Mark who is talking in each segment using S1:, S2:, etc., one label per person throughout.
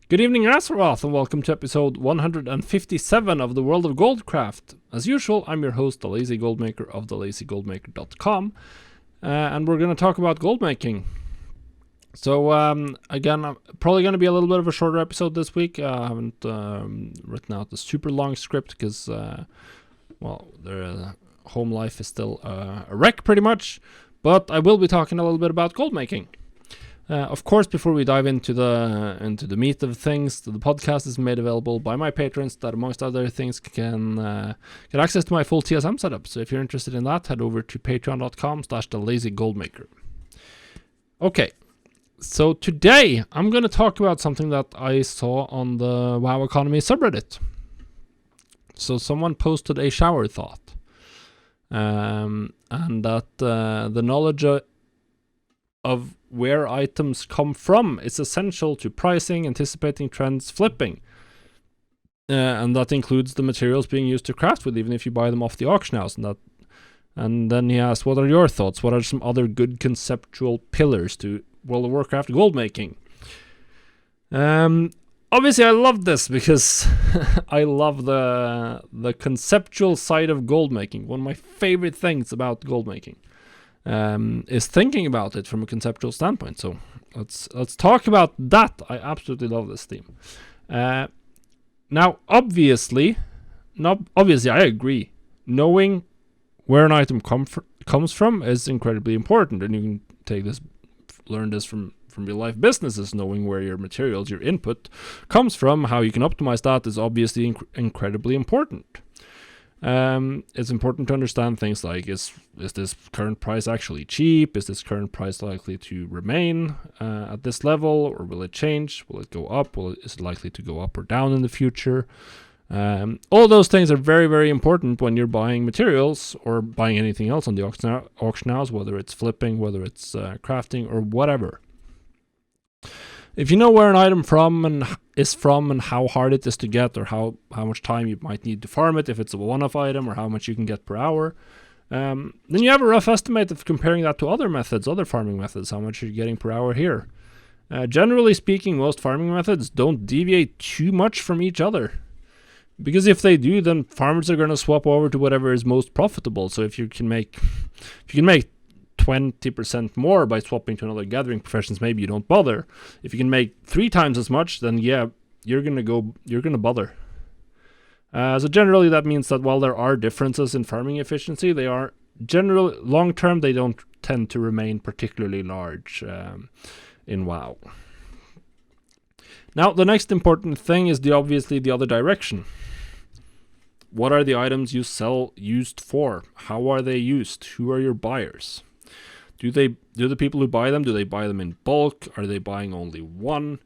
S1: Good evening, Azeroth, and welcome to episode 157 of the World of Goldcraft. As usual, I'm your host, the Lazy Goldmaker of thelazygoldmaker.com, and we're going to talk about goldmaking. So, again, I'm probably going to be a little bit of a shorter episode this week. I haven't written out the super long script because, their home life is still a wreck pretty much, but I will be talking a little bit about goldmaking. Of course, before we dive into the meat of things, the podcast is made available by my patrons that, amongst other things, can get access to my full TSM setup. So if you're interested in that, head over to patreon.com/thelazygoldmaker. Okay, so today I'm going to talk about something that I saw on the WoW Economy subreddit. So someone posted a shower thought, and that the knowledge of where items come from is essential to pricing, anticipating trends, flipping. And that includes the materials being used to craft with, even if you buy them off the auction house. And then he asked, what are your thoughts? What are some other good conceptual pillars to World of Warcraft gold making? Obviously, I love this because I love the conceptual side of gold making. One of my favorite things about gold making is thinking about it from a conceptual standpoint. So let's talk about that. I absolutely love this theme. Now, obviously, I agree. Knowing where an item comes from is incredibly important, and you can learn this from real life businesses. Knowing where your materials, your input comes from, how you can optimize that is obviously incredibly important. It's important to understand things like, is this current price actually cheap? Is this current price likely to remain at this level, or will it change? Will it go up? Is it likely to go up or down in the future? All those things are very, very important when you're buying materials or buying anything else on the auction house, whether it's flipping, whether it's crafting, or whatever. If you know where an item is from and how hard it is to get, or how much time you might need to farm it, if it's a one-off item, or how much you can get per hour, then you have a rough estimate of comparing that to other farming methods, how much you're getting per hour here. Generally speaking, most farming methods don't deviate too much from each other, because if they do, then farmers are going to swap over to whatever is most profitable. So if you can make 20% more by swapping to another gathering professions, maybe you don't bother. If you can make 3 times as much, then yeah, you're gonna bother. So generally that means that while there are differences in farming efficiency, they are generally long term, they don't tend to remain particularly large in WoW. Now, the next important thing is obviously the other direction. What are the items you sell used for? How are they used? Who are your buyers? Do the people who buy them, do they buy them in bulk? Are they buying only one?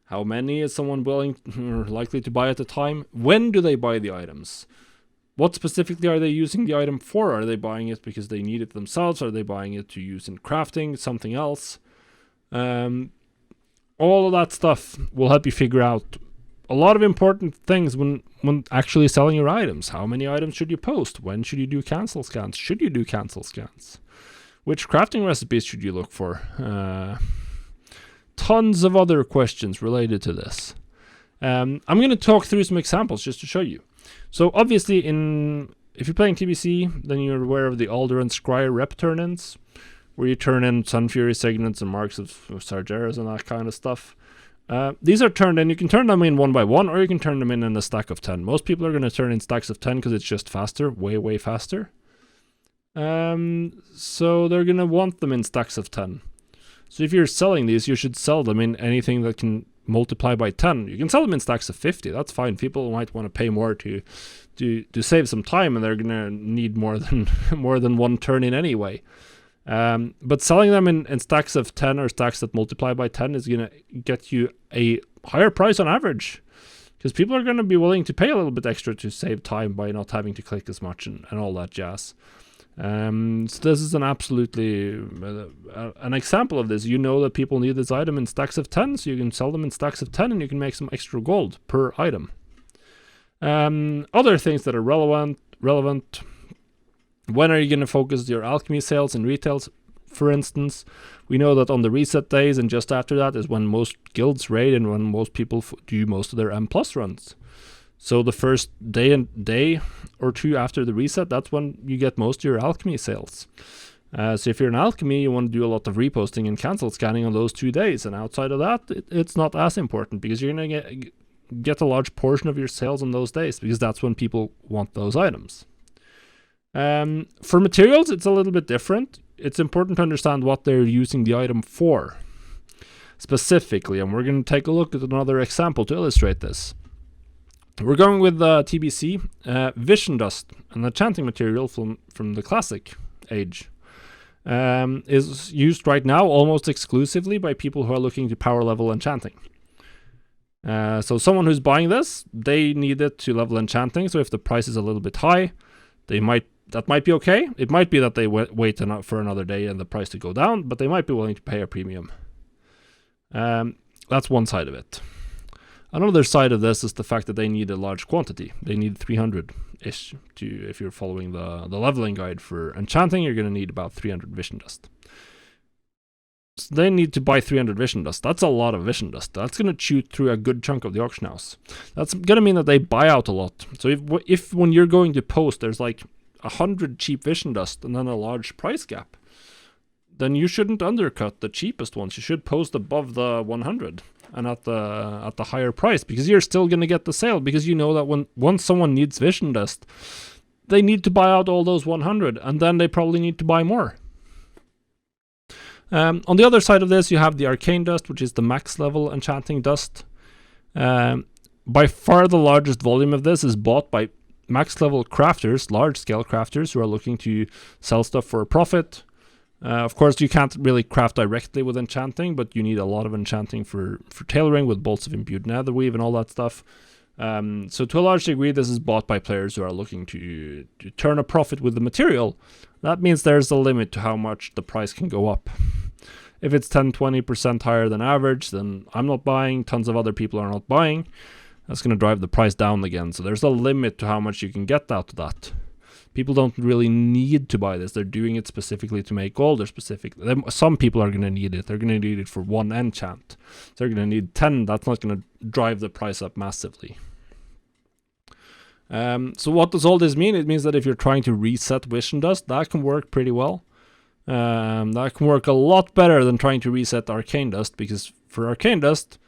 S1: How many is someone willing or likely to buy at a time? When do they buy the items? What specifically are they using the item for? Are they buying it because they need it themselves? Are they buying it to use in crafting, something else? All of that stuff will help you figure out a lot of important things when actually selling your items. How many items should you post? When should you do cancel scans? Should you do cancel scans? Which crafting recipes should you look for? Tons of other questions related to this. I'm going to talk through some examples just to show you. So obviously, if you're playing TBC, then you're aware of the Alder and Scryer rep turn-ins, where you turn in Sunfury signets and marks of Sargeras and that kind of stuff. These are turned in. You can turn them in one by one, or you can turn them in a stack of 10. Most people are going to turn in stacks of 10 because it's just faster, way, way faster. So they're going to want them in stacks of 10. So if you're selling these, you should sell them in anything that can multiply by 10. You can sell them in stacks of 50. That's fine. People might want to pay more to save some time, and they're going to need more than one turn in anyway. But selling them in stacks of 10 or stacks that multiply by 10 is going to get you a higher price on average, because people are going to be willing to pay a little bit extra to save time by not having to click as much and all that jazz. So this is an absolutely an example of this. You know that people need this item in stacks of 10, so you can sell them in stacks of 10 and you can make some extra gold per item. Other things that are relevant. When are you going to focus your alchemy sales and retails? for instance. We know that on the reset days and just after that is when most guilds raid and when most people do most of their M+ runs. So the first day or two after the reset, that's when you get most of your alchemy sales. So if you're an alchemy, you want to do a lot of reposting and cancel scanning on those 2 days. And outside of that, it's not as important because you're going to get a large portion of your sales on those days because that's when people want those items. For materials, it's a little bit different. It's important to understand what they're using the item for specifically. And we're going to take a look at another example to illustrate this. We're going with TBC Vision Dust, an enchanting material from the classic age. Is used right now almost exclusively by people who are looking to power level enchanting. So someone who's buying this, they need it to level enchanting. So if the price is a little bit high, that might be okay. It might be that they wait for another day and the price to go down, but they might be willing to pay a premium. That's one side of it. Another side of this is the fact that they need a large quantity. They need 300-ish if you're following the leveling guide for enchanting, you're going to need about 300 Vision Dust. So they need to buy 300 Vision Dust. That's a lot of Vision Dust. That's going to chew through a good chunk of the auction house. That's going to mean that they buy out a lot. So if when you're going to post, there's like 100 cheap Vision Dust and then a large price gap, then you shouldn't undercut the cheapest ones. You should post above the 100 and at the higher price, because you're still going to get the sale, because you know that once someone needs Vision Dust, they need to buy out all those 100 and then they probably need to buy more. On the other side of this, you have the Arcane Dust, which is the max level enchanting dust. By far the largest volume of this is bought by max level crafters, large scale crafters who are looking to sell stuff for a profit. Of course, you can't really craft directly with enchanting, but you need a lot of enchanting for tailoring with bolts of imbued netherweave and all that stuff. So to a large degree, this is bought by players who are looking to turn a profit with the material. That means there's a limit to how much the price can go up. If it's 10-20% higher than average, then I'm not buying, tons of other people are not buying. That's going to drive the price down again. So there's a limit to how much you can get out of that. People don't really need to buy this. They're doing it specifically to make gold. Some people are going to need it. They're going to need it for one enchant. They're going to need 10. That's not going to drive the price up massively. So what does all this mean? It means that if you're trying to reset Vision Dust, that can work pretty well. That can work a lot better than trying to reset Arcane Dust, because for Arcane Dust,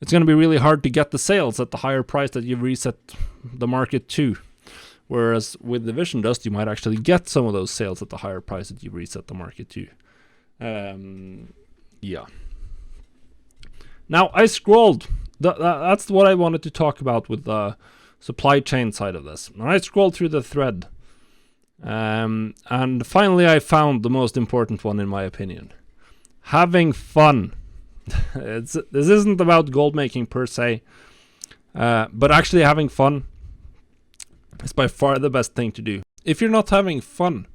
S1: it's going to be really hard to get the sales at the higher price that you've reset the market to. Whereas with the Vision Dust, you might actually get some of those sales at the higher price that you reset the market to. Yeah. Now, I scrolled. That's what I wanted to talk about with the supply chain side of this. And I scrolled through the thread. And finally, I found the most important one, in my opinion. Having fun. This isn't about gold making per se, but actually having fun is by far the best thing to do. If you're not having fun,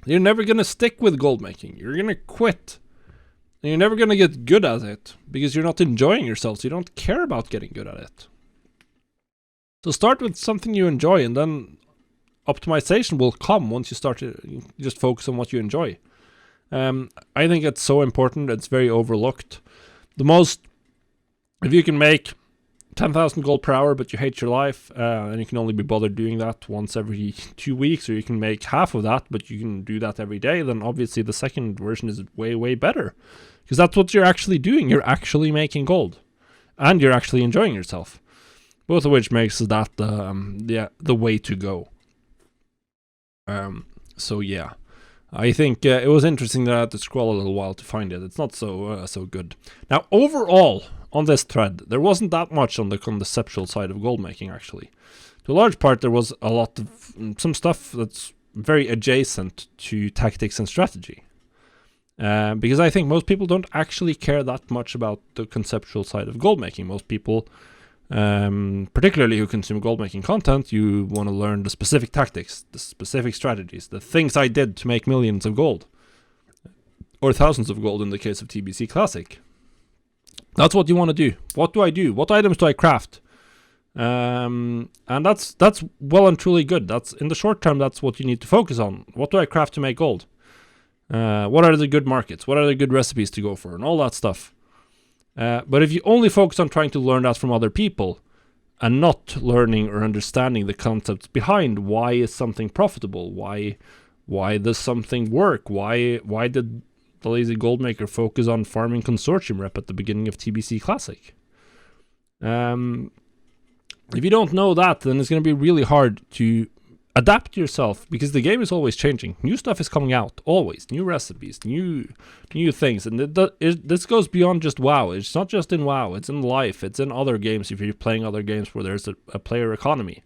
S1: you're never going to stick with gold making. You're going to quit. And you're never going to get good at it because you're not enjoying yourself. So you don't care about getting good at it. So start with something you enjoy, and then optimization will come once you start to just focus on what you enjoy. I think it's so important. It's very overlooked. If you can make 10,000 gold per hour, but you hate your life, and you can only be bothered doing that once every 2 weeks, or you can make half of that, but you can do that every day, then obviously the second version is way, way better. Because that's what you're actually doing. You're actually making gold. And you're actually enjoying yourself. Both of which makes that the way to go. So yeah. I think it was interesting that I had to scroll a little while to find it. It's not so good. Now, overall, on this thread, there wasn't that much on the conceptual side of gold making, actually. To a large part, there was a lot of some stuff that's very adjacent to tactics and strategy. Because I think most people don't actually care that much about the conceptual side of gold making. Most people, particularly who consume gold making content, you want to learn the specific tactics, the specific strategies, the things I did to make millions of gold. Or thousands of gold in the case of TBC Classic. That's what you want to do. What do I do? What items do I craft? And that's well and truly good. That's in the short term, that's what you need to focus on. What do I craft to make gold? What are the good markets? What are the good recipes to go for? And all that stuff. But if you only focus on trying to learn that from other people and not learning or understanding the concepts behind why is something profitable, why does something work, why did the Lazy Goldmaker focus on farming consortium rep at the beginning of TBC Classic? If you don't know that, then it's going to be really hard to adapt yourself, because the game is always changing. New stuff is coming out, always. New recipes, new things. And this goes beyond just WoW. It's not just in WoW, it's in life, it's in other games. If you're playing other games where there's a player economy,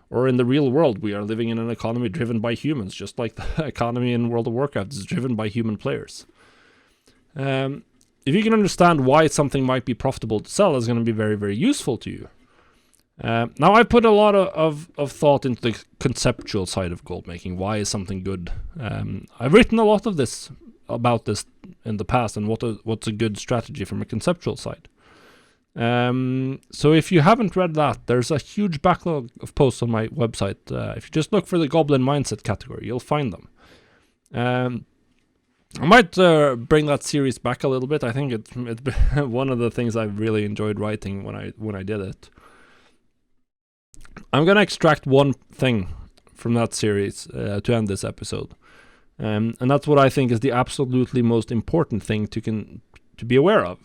S1: or in the real world, we are living in an economy driven by humans, just like the economy in World of Warcraft is driven by human players. If you can understand why something might be profitable to sell, it's going to be very, very useful to you. Now, I put a lot of thought into the conceptual side of gold making. Why is something good? I've written a lot of about this in the past, and what's a good strategy from a conceptual side. So if you haven't read that, there's a huge backlog of posts on my website. If you just look for the Goblin Mindset category, you'll find them. I might bring that series back a little bit. I think it's been one of the things I've really enjoyed writing when I did it. I'm gonna extract one thing from that series to end this episode, and that's what I think is the absolutely most important thing to be aware of.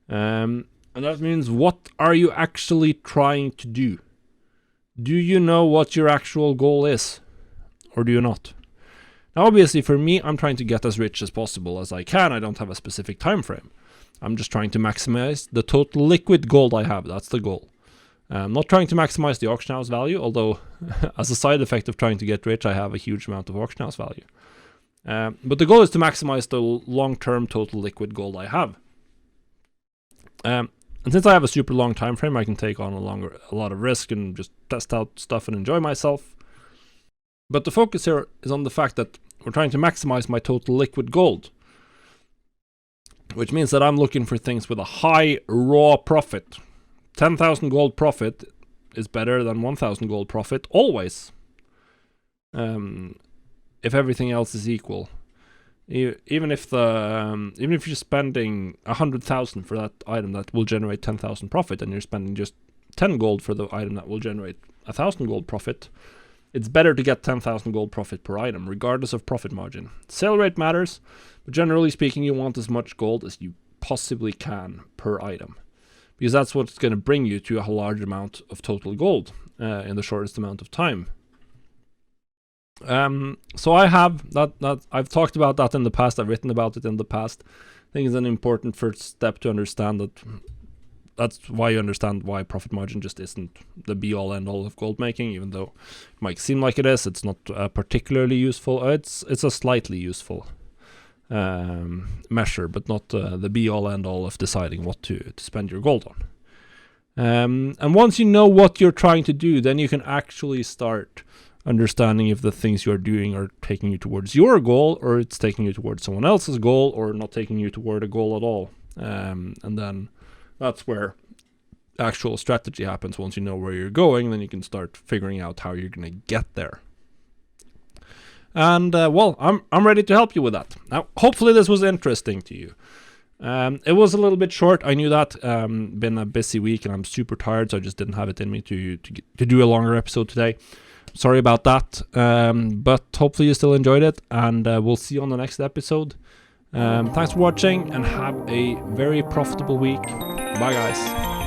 S1: And that means, what are you actually trying to do? Do you know what your actual goal is, or do you not? Now, obviously, for me, I'm trying to get as rich as possible as I can. I don't have a specific time frame. I'm just trying to maximize the total liquid gold I have. That's the goal. I'm not trying to maximize the auction house value, although as a side effect of trying to get rich, I have a huge amount of auction house value. But the goal is to maximize the long-term total liquid gold I have. And since I have a super long time frame, I can take on a lot of risk and just test out stuff and enjoy myself. But the focus here is on the fact that we're trying to maximize my total liquid gold, which means that I'm looking for things with a high raw profit. 10,000 gold profit is better than 1,000 gold profit always, if everything else is equal. Even if you're spending 100,000 for that item that will generate 10,000 profit, and you're spending just 10 gold for the item that will generate 1,000 gold profit, it's better to get 10,000 gold profit per item, regardless of profit margin. Sale rate matters, but generally speaking, you want as much gold as you possibly can per item, because that's what's going to bring you to a large amount of total gold in the shortest amount of time. So I have that I've talked about that in the past. I've written about it in the past. I think it's an important first step to understand that. That's why you understand why profit margin just isn't the be-all end-all of gold making, even though it might seem like it is. It's not particularly useful. It's a slightly useful measure, but not the be-all end-all of deciding what to spend your gold on. And once you know what you're trying to do, then you can actually start understanding if the things you're doing are taking you towards your goal, or it's taking you towards someone else's goal, or not taking you toward a goal at all. And then that's where actual strategy happens. Once you know where you're going, then you can start figuring out how you're going to get there. And well, I'm ready to help you with that. Now, hopefully this was interesting to you. It was a little bit short. I knew that. Been a busy week and I'm super tired, so I just didn't have it in me to do a longer episode today. Sorry about that. But hopefully you still enjoyed it, and we'll see you on the next episode. Thanks for watching, and have a very profitable week. Bye, guys.